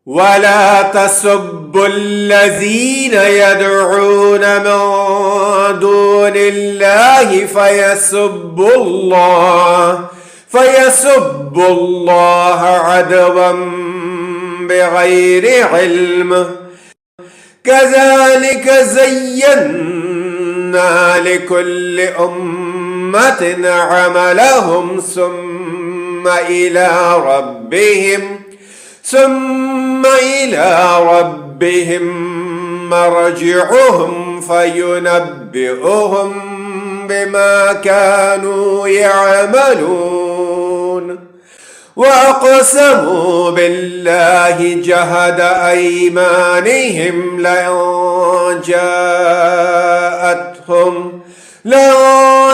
ولا تسبوا الذين يدعون من دون الله فيسبوا الله عدوا بغير علم. كذلك زينا لكل أمة عملهم ثم إلى ربهم مرجعهم فينبئهم بما كانوا يعملون. وأقسموا بالله جهد أيمانهم لئن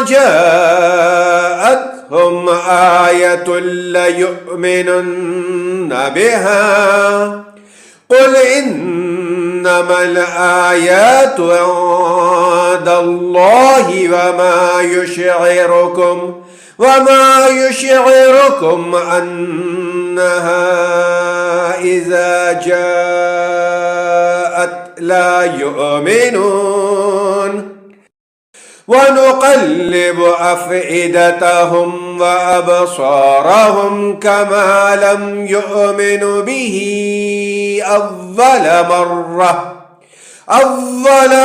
جاءتهم آية ليؤمنن بها. قل إنما الآيات عند الله وما يشعركم أنها إذا جاءت لا يؤمنون. ونقلب أفئدتهم وأبصارهم كما لم يؤمنوا به أول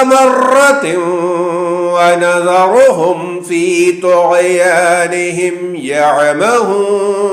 مرة ونذرهم في طغيانهم يعمهون.